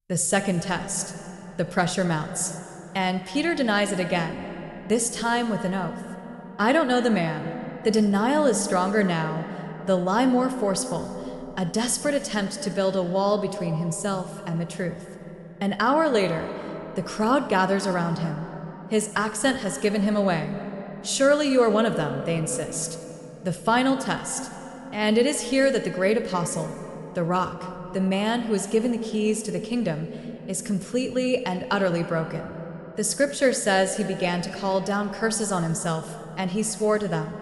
The second test. The pressure mounts. And Peter denies it again, this time with an oath. I don't know the man. The denial is stronger now, the lie more forceful, a desperate attempt to build a wall between himself and the truth. An hour later, the crowd gathers around him. His accent has given him away. Surely you are one of them, they insist. The final test. And it is here that the great apostle, the rock, the man who is given the keys to the kingdom, is completely and utterly broken. The scripture says he began to call down curses on himself, and he swore to them,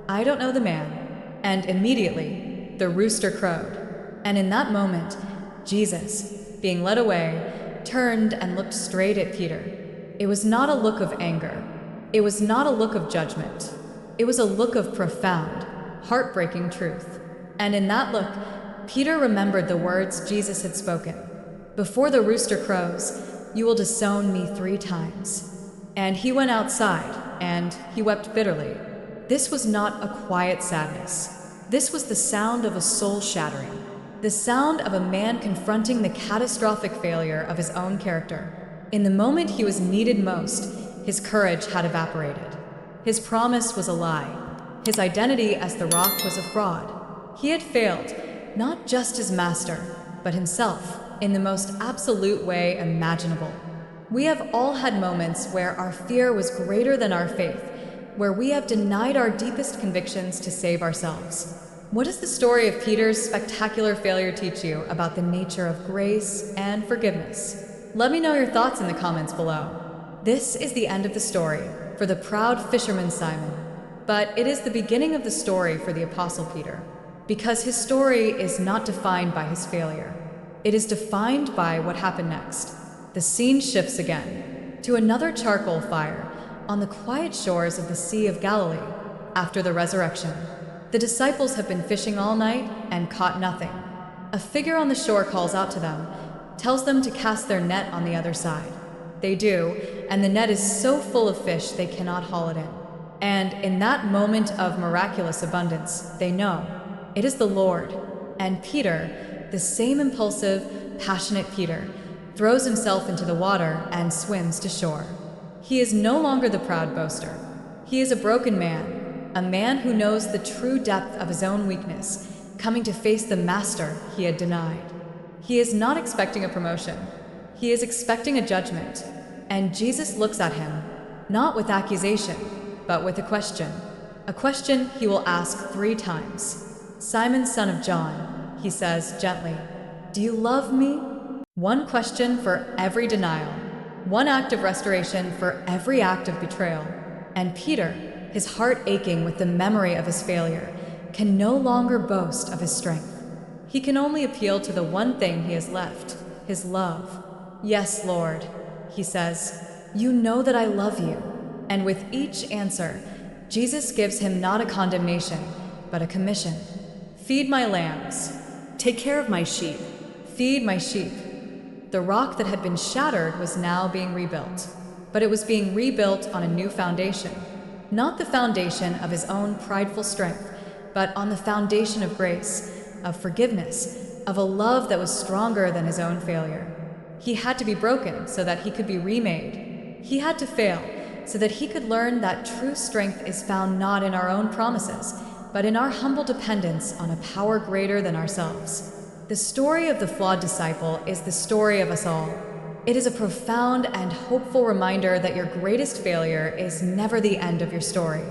I don't know the man. And immediately, the rooster crowed. And in that moment, Jesus, being led away, turned and looked straight at Peter. It was not a look of anger. It was not a look of judgment. It was a look of profound, heartbreaking truth. And in that look, Peter remembered the words Jesus had spoken. Before the rooster crows, you will disown me 3 times. And he went outside, and he wept bitterly. This was not a quiet sadness. This was the sound of a soul shattering. The sound of a man confronting the catastrophic failure of his own character. In the moment he was needed most, his courage had evaporated. His promise was a lie. His identity as the rock was a fraud. He had failed, not just his master, but himself, in the most absolute way imaginable. We have all had moments where our fear was greater than our faith, where we have denied our deepest convictions to save ourselves. What does the story of Peter's spectacular failure teach you about the nature of grace and forgiveness? Let me know your thoughts in the comments below. This is the end of the story for the proud fisherman Simon, but it is the beginning of the story for the Apostle Peter, because his story is not defined by his failure. It is defined by what happened next. The scene shifts again to another charcoal fire on the quiet shores of the Sea of Galilee after the resurrection. The disciples have been fishing all night and caught nothing. A figure on the shore calls out to them, tells them to cast their net on the other side. They do, and the net is so full of fish they cannot haul it in. And in that moment of miraculous abundance, they know it is the Lord. And Peter, the same impulsive, passionate Peter, throws himself into the water and swims to shore. He is no longer the proud boaster. He is a broken man, a man who knows the true depth of his own weakness, coming to face the master he had denied. He is not expecting a promotion. He is expecting a judgment. And Jesus looks at him, not with accusation, but with a question he will ask 3 times. Simon, son of John, he says gently, do you love me? One question for every denial, one act of restoration for every act of betrayal. And Peter, his heart aching with the memory of his failure, can no longer boast of his strength. He can only appeal to the one thing he has left, his love. Yes, Lord, he says, you know that I love you. And with each answer, Jesus gives him not a condemnation, but a commission. Feed my lambs. Take care of my sheep. Feed my sheep. The rock that had been shattered was now being rebuilt, but it was being rebuilt on a new foundation. Not the foundation of his own prideful strength, but on the foundation of grace, of forgiveness, of a love that was stronger than his own failure. He had to be broken so that he could be remade. He had to fail so that he could learn that true strength is found not in our own promises, but in our humble dependence on a power greater than ourselves. The story of the flawed disciple is the story of us all. It is a profound and hopeful reminder that your greatest failure is never the end of your story.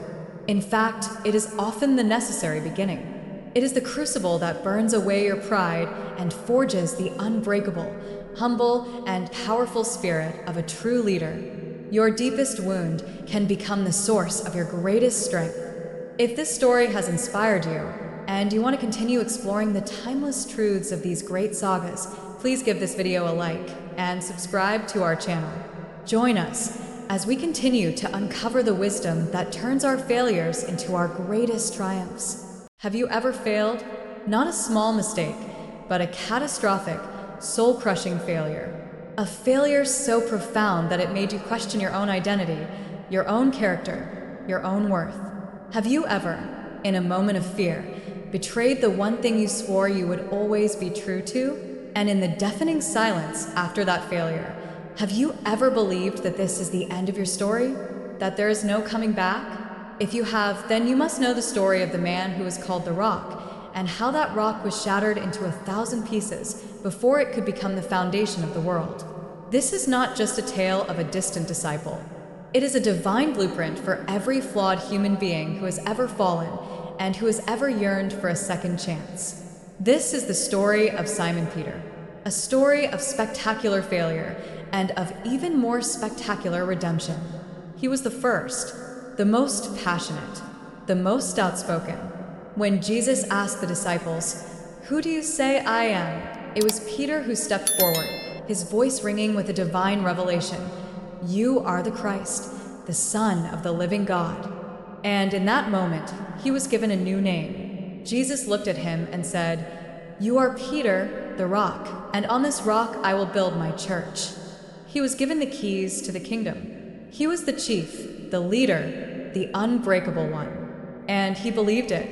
In fact, it is often the necessary beginning. It is the crucible that burns away your pride and forges the unbreakable, humble, and powerful spirit of a true leader. Your deepest wound can become the source of your greatest strength. If this story has inspired you, and you want to continue exploring the timeless truths of these great sagas, please give this video a like and subscribe to our channel. Join us as we continue to uncover the wisdom that turns our failures into our greatest triumphs. Have you ever failed? Not a small mistake, but a catastrophic, soul-crushing failure. A failure so profound that it made you question your own identity, your own character, your own worth. Have you ever, in a moment of fear, betrayed the one thing you swore you would always be true to? And in the deafening silence after that failure, have you ever believed that this is the end of your story? That there is no coming back? If you have, then you must know the story of the man who is called the Rock, and how that rock was shattered into 1,000 pieces before it could become the foundation of the world. This is not just a tale of a distant disciple. It is a divine blueprint for every flawed human being who has ever fallen and who has ever yearned for a second chance. This is the story of Simon Peter, a story of spectacular failure and of even more spectacular redemption. He was the first, the most passionate, the most outspoken. When Jesus asked the disciples, "Who do you say I am?" it was Peter who stepped forward, his voice ringing with a divine revelation. "You are the Christ, the Son of the living God." And in that moment, he was given a new name. Jesus looked at him and said, "You are Peter, the rock, and on this rock I will build my church." He was given the keys to the kingdom. He was the chief, the leader, the unbreakable one. And he believed it.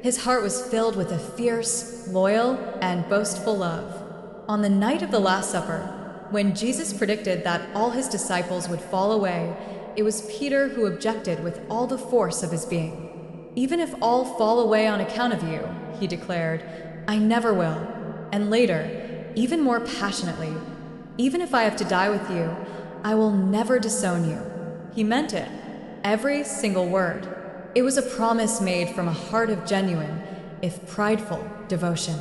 His heart was filled with a fierce, loyal, and boastful love. On the night of the Last Supper, when Jesus predicted that all his disciples would fall away, it was Peter who objected with all the force of his being. "Even if all fall away on account of you," he declared, "I never will." And later, even more passionately, "Even if I have to die with you, I will never disown you." He meant it, every single word. It was a promise made from a heart of genuine, if prideful, devotion.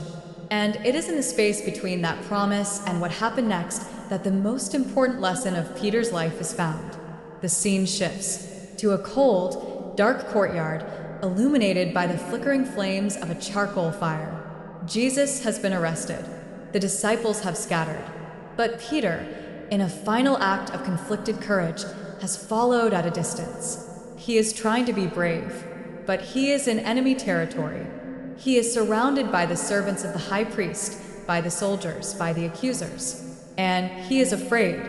And it is in the space between that promise and what happened next that the most important lesson of Peter's life is found. The scene shifts to a cold, dark courtyard illuminated by the flickering flames of a charcoal fire. Jesus has been arrested. The disciples have scattered. But Peter, in a final act of conflicted courage, has followed at a distance. He is trying to be brave, but he is in enemy territory. He is surrounded by the servants of the high priest, by the soldiers, by the accusers. And he is afraid.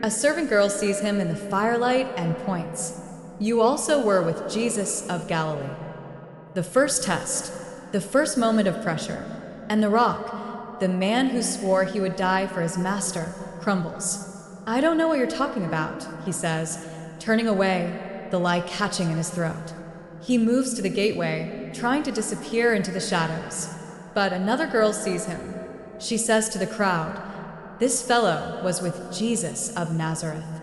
A servant girl sees him in the firelight and points. "You also were with Jesus of Galilee." The first test, the first moment of pressure, and the rock, the man who swore he would die for his master, crumbles. "I don't know what you're talking about," he says, turning away, the lie catching in his throat. He moves to the gateway, trying to disappear into the shadows. But another girl sees him. She says to the crowd, "This fellow was with Jesus of Nazareth."